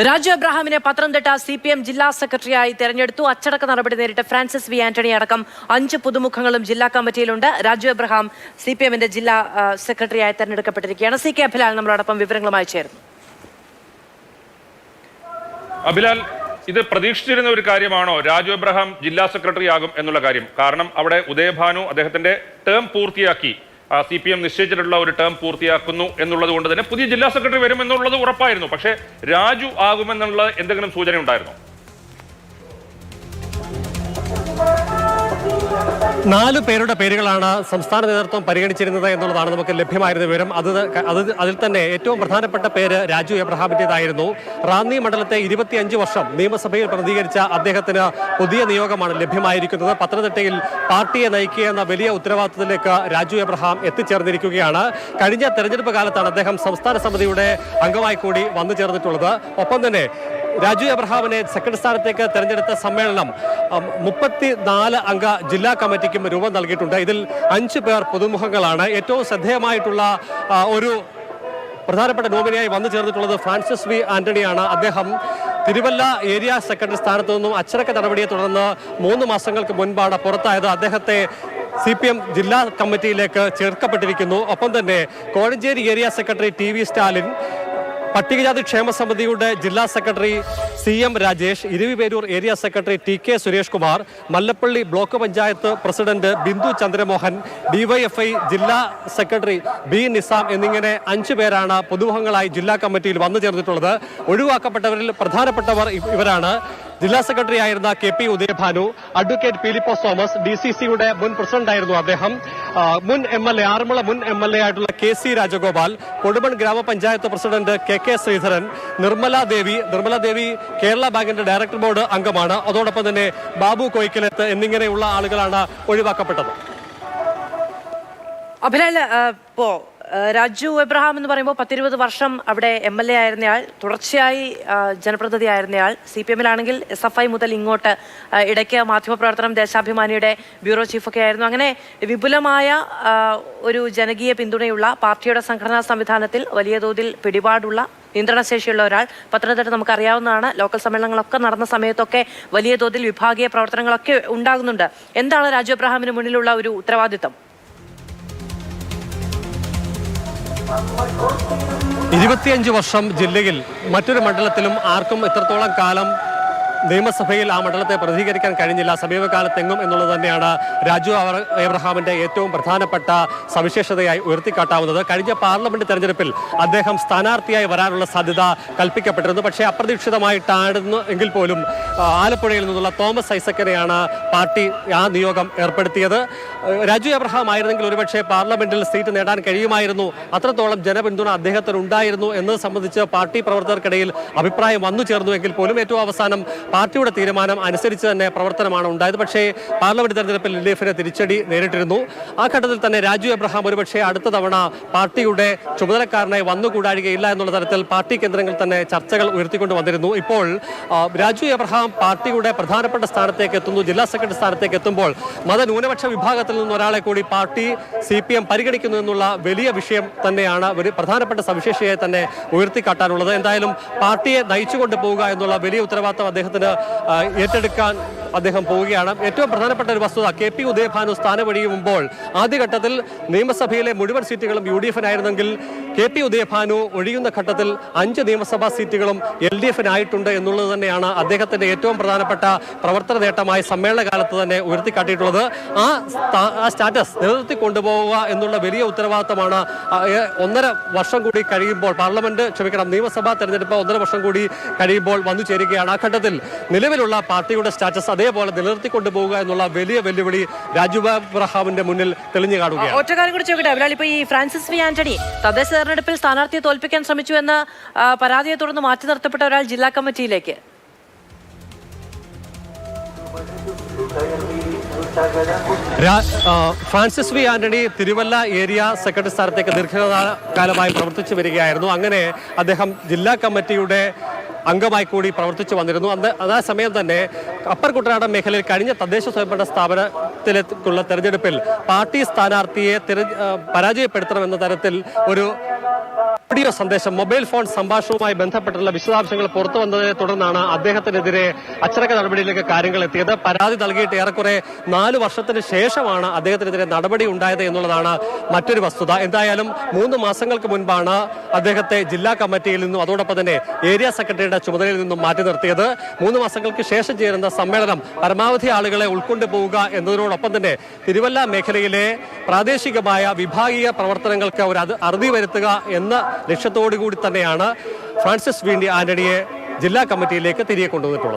Raju എബ്രഹാമിനെ Pathanamthitta CPM ജില്ലാ സെക്രട്ടറിയായി തെരഞ്ഞെടുത്തു. അച്ചടക്ക നടപടി നേരിട്ട് ഫ്രാൻസിസ് വി ആന്റണി അടക്കം 5 പുതുമുഖങ്ങളും ജില്ലാ കമ്മിറ്റിയിലുണ്ട്. രാജു എബ്രഹാം CPMന്റെ ജില്ലാ സെക്രട്ടറിയായി തെരഞ്ഞെടുക്കപ്പെട്ടിരിക്കുകയാണ്. CK അഭിലാൽ നമ്മളോടൊപ്പം വിവരങ്ങളുമായി ചേർന്നു. അഭിലാൽ, ഇത് പ്രതീക്ഷിച്ചിരുന്ന ഒരു കാര്യമാണോ രാജു എബ്രഹാം ജില്ലാ സെക്രട്ടറി ആകും എന്നുള്ള കാര്യം? കാരണം അവിടെ ഉദയഭാനു അദ്ദേഹത്തിന്റെ ടേം പൂർത്തിയാക്കി, CPM നിശ്ചയിച്ചിട്ടുള്ള ഒരു ടേം പൂർത്തിയാക്കുന്നു എന്നുള്ളത് കൊണ്ട് തന്നെ പുതിയ ജില്ലാ സെക്രട്ടറി വരുമെന്നുള്ളത് ഉറപ്പായിരുന്നു. പക്ഷേ രാജു ആകുമെന്നുള്ള എന്തെങ്കിലും സൂചന ഉണ്ടായിരുന്നോ? 4 പേരുടെ പേരുകളാണ് സംസ്ഥാന നേതൃത്വം പരിഗണിച്ചിരുന്നത് എന്നുള്ളതാണ് നമുക്ക് ലഭ്യമായിരുന്ന വിവരം. അതിൽ തന്നെ ഏറ്റവും പ്രധാനപ്പെട്ട പേര് രാജു എബ്രഹാമിൻ്റെതായിരുന്നു. റാന്നി മണ്ഡലത്തെ 25 വർഷം നിയമസഭയിൽ പ്രതികരിച്ച അദ്ദേഹത്തിന് പുതിയ നിയോഗമാണ് ലഭ്യമായിരിക്കുന്നത്. പത്തനംതിട്ടയിൽ പാർട്ടിയെ നയിക്കുക എന്ന വലിയ ഉത്തരവാദിത്തത്തിലേക്ക് രാജു എബ്രഹാം എത്തിച്ചേർന്നിരിക്കുകയാണ്. കഴിഞ്ഞ തെരഞ്ഞെടുപ്പ് കാലത്താണ് അദ്ദേഹം സംസ്ഥാന സമിതിയുടെ അംഗമായി കൂടി വന്നു ചേർന്നിട്ടുള്ളത്. ഒപ്പം തന്നെ രാജു എബ്രഹാമിനെ സെക്രട്ടറി സ്ഥാനത്തേക്ക് തെരഞ്ഞെടുത്ത സമ്മേളനം 34 അംഗ ജില്ലാ കമ്മിറ്റിക്കും രൂപം നൽകിയിട്ടുണ്ട്. ഇതിൽ 5 പേർ പുതുമുഖങ്ങളാണ്. ഏറ്റവും ശ്രദ്ധേയമായിട്ടുള്ള ഒരു പ്രധാനപ്പെട്ട നോമിനിയായി വന്നു ചേർന്നിട്ടുള്ളത് ഫ്രാൻസിസ് വി ആന്റണിയാണ്. അദ്ദേഹം തിരുവല്ല ഏരിയ സെക്രട്ടറി സ്ഥാനത്തു നിന്നും അച്ചടക്ക നടപടിയെ തുടർന്ന് 3 മാസങ്ങൾക്ക് മുൻപാണ് പുറത്തായത്. അദ്ദേഹത്തെ CPM ജില്ലാ കമ്മിറ്റിയിലേക്ക് ചേർക്കപ്പെട്ടിരിക്കുന്നു. ഒപ്പം തന്നെ Kozhencherry area secretary TV Stalin, പട്ടികജാതി ക്ഷേമ സമിതിയുടെ ജില്ലാ secretary CM Rajesh, Eraviperoor area secretary TK Suresh Kumar, Mallappally block panchayat president Bindu Chandramohan, DYFI ജില്ലാ സെക്രട്ടറി B നിസാം എന്നിങ്ങനെ 5 പേരാണ് പുതുമുഖങ്ങളായി ജില്ലാ കമ്മിറ്റിയിൽ വന്നു ചേർന്നിട്ടുള്ളത്. ഒഴിവാക്കപ്പെട്ടവരിൽ പ്രധാനപ്പെട്ടവർ ഇവരാണ്. ജില്ലാ സെക്രട്ടറി ആയിരുന്ന KP Udayabhanu, advocate Peelipose Thomas, DCCയുടെ മുൻ പ്രസിഡന്റായിരുന്നു അദ്ദേഹം, മുൻ MLA ആറന്മുള മുൻ MLA ആയിട്ടുള്ള KC രാജഗോപാൽ, കൊടുമൺ ഗ്രാമപഞ്ചായത്ത് പ്രസിഡന്റ് KK ശ്രീധരൻ, നിർമ്മല ദേവി കേരള ബാങ്കിന്റെ ഡയറക്ടർ ബോർഡ് അംഗമാണ്. അതോടൊപ്പം തന്നെ ബാബു കോയിക്കലത്ത് എന്നിങ്ങനെയുള്ള ആളുകളാണ് ഒഴിവാക്കപ്പെട്ടത്. അഭിലാൽ, രാജു എബ്രഹാം എന്ന് പറയുമ്പോൾ 10-20 വർഷം അവിടെ MLA ആയിരുന്നയാൾ, തുടർച്ചയായി ജനപ്രതിനിധി ആയിരുന്നയാൾ, CPMലാണെങ്കിൽ SFI മുതൽ ഇങ്ങോട്ട് ഇടയ്ക്ക് മാധ്യമപ്രവർത്തനം ദേശാഭിമാനിയുടെ ബ്യൂറോ ചീഫൊക്കെ ആയിരുന്നു. അങ്ങനെ വിപുലമായ ഒരു ജനകീയ പിന്തുണയുള്ള പാർട്ടിയുടെ സംഘടനാ സംവിധാനത്തിൽ വലിയ തോതിൽ പിടിപാടുള്ള നിയന്ത്രണശേഷിയുള്ള ഒരാൾ. പത്തനംതിട്ട നമുക്കറിയാവുന്നതാണ്, ലോക്കൽ സമ്മേളനങ്ങളൊക്കെ നടന്ന സമയത്തൊക്കെ വലിയ തോതിൽ വിഭാഗീയ പ്രവർത്തനങ്ങളൊക്കെ ഉണ്ടാകുന്നുണ്ട്. എന്താണ് രാജു എബ്രഹാമിന് മുന്നിലുള്ള ഒരു ഉത്തരവാദിത്തം? 25 വർഷം ജില്ലയിൽ മറ്റൊരു മണ്ഡലത്തിലും ആർക്കും ഇത്രത്തോളം കാലം നിയമസഭയിൽ ആ മണ്ഡലത്തെ പ്രതികരിക്കാൻ കഴിഞ്ഞില്ല സമീപകാലത്തെങ്ങും എന്നുള്ളത് തന്നെയാണ് രാജു എബ്രഹാമിന്റെ ഏറ്റവും പ്രധാനപ്പെട്ട സവിശേഷതയായി ഉയർത്തിക്കാട്ടാവുന്നത്. കഴിഞ്ഞ പാർലമെന്റ് തെരഞ്ഞെടുപ്പിൽ അദ്ദേഹം സ്ഥാനാർത്ഥിയായി വരാനുള്ള സാധ്യത കൽപ്പിക്കപ്പെട്ടിരുന്നു. പക്ഷേ അപ്രതീക്ഷിതമായിട്ടായിരുന്നു എങ്കിൽ പോലും ആലപ്പുഴയിൽ നിന്നുള്ള തോമസ് ഐസക്കിനെയാണ് പാർട്ടി ആ നിയോഗം ഏർപ്പെടുത്തിയത്. രാജു എബ്രഹാം ആയിരുന്നെങ്കിൽ ഒരുപക്ഷെ പാർലമെന്റിൽ സീറ്റ് നേടാൻ കഴിയുമായിരുന്നു, അത്രത്തോളം ജനപിന്തുണ അദ്ദേഹത്തിന് ഉണ്ടായിരുന്നു എന്നത് സംബന്ധിച്ച് പാർട്ടി പ്രവർത്തകർക്കിടയിൽ അഭിപ്രായം വന്നു ചേർന്നുവെങ്കിൽ പോലും ഏറ്റവും അവസാനം പാർട്ടിയുടെ തീരുമാനം അനുസരിച്ച് തന്നെ പ്രവർത്തനമാണ് ഉണ്ടായത്. പക്ഷേ പാർലമെന്റ് തെരഞ്ഞെടുപ്പിൽ LDFന് തിരിച്ചടി നേരിട്ടിരുന്നു. ആ ഘട്ടത്തിൽ തന്നെ രാജു എബ്രഹാം ഒരുപക്ഷെ അടുത്ത തവണ പാർട്ടിയുടെ ചുമതലക്കാരനായി വന്നുകൂടാഴികയില്ല എന്നുള്ള തരത്തിൽ പാർട്ടി കേന്ദ്രങ്ങളിൽ തന്നെ ചർച്ചകൾ ഉയർത്തിക്കൊണ്ട് വന്നിരുന്നു. ഇപ്പോൾ രാജു എബ്രഹാം പാർട്ടിയുടെ പ്രധാനപ്പെട്ട സ്ഥാനത്തേക്ക് എത്തുന്നു, ജില്ലാ സെക്രട്ടറി സ്ഥാനത്തേക്ക് എത്തുമ്പോൾ മതന്യൂനപക്ഷ വിഭാഗത്തിൽ നിന്ന് ഒരാളെ കൂടി പാർട്ടി CPM പരിഗണിക്കുന്നു എന്നുള്ള വലിയ വിഷയം തന്നെയാണ് ഒരു പ്രധാനപ്പെട്ട സവിശേഷതയെ തന്നെ ഉയർത്തിക്കാട്ടാനുള്ളത്. എന്തായാലും പാർട്ടിയെ നയിച്ചുകൊണ്ട് പോവുക എന്നുള്ള വലിയ ഉത്തരവാദിത്തം അദ്ദേഹത്തിന് ഏറ്റെടുക്കാൻ അദ്ദേഹം പോവുകയാണ്. ഏറ്റവും പ്രധാനപ്പെട്ട ഒരു വസ്തുത, KP ഉദയഭാനു സ്ഥാനമൊഴിയുമ്പോൾ ആദ്യഘട്ടത്തിൽ നിയമസഭയിലെ മുഴുവൻ സീറ്റുകളും UDFനായിരുന്നെങ്കിൽ KP ഉദയഭാനു ഒഴിയുന്ന ഘട്ടത്തിൽ 5 നിയമസഭാ സീറ്റുകളും LDFനായിട്ടുണ്ട് എന്നുള്ളത് തന്നെയാണ് അദ്ദേഹത്തിന്റെ ഏറ്റവും പ്രധാനപ്പെട്ട പ്രവർത്തന നേട്ടമായി സമ്മേളന കാലത്ത് തന്നെ ഉയർത്തിക്കാട്ടിയിട്ടുള്ളത്. ആ സ്റ്റാറ്റസ് നിലനിർത്തി കൊണ്ടുപോവുക എന്നുള്ള വലിയ ഉത്തരവാദിത്തമാണ് 1.5 വർഷം കൂടി കഴിയുമ്പോൾ നിയമസഭാ തെരഞ്ഞെടുപ്പ് 1.5 വർഷം കൂടി കഴിയുമ്പോൾ വന്നു ചേരുകയാണ്. ആ ഘട്ടത്തിൽ നിലവിലുള്ള പാർട്ടിയുടെ സ്റ്റാറ്റസ് അതേപോലെ നിലനിർത്തിക്കൊണ്ടു പോവുക എന്നുള്ള വലിയ വെല്ലുവിളി രാജു എബ്രഹാമിന്റെ മുന്നിൽ തെളിഞ്ഞു കാണുകയാണ്. ഒറ്റ കാര്യം കൂടി ചോദിക്കട്ടെ അഭിലാൽ, ഇപ്പൊ ഈ ഫ്രാൻസിസ് വി ആന്റണി തദ്ദേശ തെരഞ്ഞെടുപ്പിൽ സ്ഥാനാർത്ഥിയെ തോൽപ്പിക്കാൻ ശ്രമിച്ചു എന്ന പരാതിയെ തുടർന്ന് മാറ്റി നിർത്തപ്പെട്ട ഒരാൾ ജില്ലാ കമ്മിറ്റിയിലേക്ക്, Francis V Antony Thiruvalla area secretary സ്ഥാനത്തേക്ക് ദീർഘകാലമായി പ്രവർത്തിച്ചു വരികയായിരുന്നു. അങ്ങനെ അദ്ദേഹം ജില്ലാ കമ്മിറ്റിയുടെ അംഗമായി കൂടി പ്രവർത്തിച്ചു വന്നിരുന്നു. അതേസമയം തന്നെ അപ്പർ കുട്ടനാടൻ മേഖലയിൽ കഴിഞ്ഞ തദ്ദേശ സ്വയംഭരണ സ്ഥാപനത്തിലേക്കുള്ള തെരഞ്ഞെടുപ്പിൽ പാർട്ടി സ്ഥാനാർത്ഥിയെ പരാജയപ്പെടുത്തണമെന്ന തരത്തിൽ ഒരു ഓഡിയോ സന്ദേശം മൊബൈൽ ഫോൺ സംഭാഷണവുമായി ബന്ധപ്പെട്ടുള്ള വിശദാംശങ്ങൾ പുറത്തു വന്നതിനെ തുടർന്നാണ് അദ്ദേഹത്തിനെതിരെ അച്ചടക്ക നടപടിയിലേക്ക് കാര്യങ്ങൾ എത്തിയത്. പരാതി നൽകിയിട്ട് ഏറെക്കുറെ 4 വർഷത്തിന് ശേഷമാണ് അദ്ദേഹത്തിനെതിരെ നടപടി ഉണ്ടായത് എന്നുള്ളതാണ് മറ്റൊരു വസ്തുത. എന്തായാലും 3 മാസങ്ങൾക്ക് മുൻപാണ് അദ്ദേഹത്തെ ജില്ലാ കമ്മിറ്റിയിൽ നിന്നും അതോടൊപ്പം തന്നെ ഏരിയ സെക്രട്ടറിയുടെ ചുമതലയിൽ നിന്നും മാറ്റി നിർത്തിയത്. 3 മാസങ്ങൾക്ക് ശേഷം ചേരുന്ന സമ്മേളനം പരമാവധി ആളുകളെ ഉൾക്കൊണ്ടുപോവുക എന്നതിനോടൊപ്പം തന്നെ തിരുവല്ല മേഖലയിലെ പ്രാദേശികമായ വിഭാഗീയ പ്രവർത്തനങ്ങൾക്ക് ഒരു അറുതി വരുത്തുക എന്ന ലക്ഷ്യത്തോടു കൂടി തന്നെയാണ് ഫ്രാൻസിസ് വീണ്ടി ആന്റണിയെ ജില്ലാ കമ്മിറ്റിയിലേക്ക് തിരികെ കൊണ്ടുവന്നിട്ടുള്ളത്.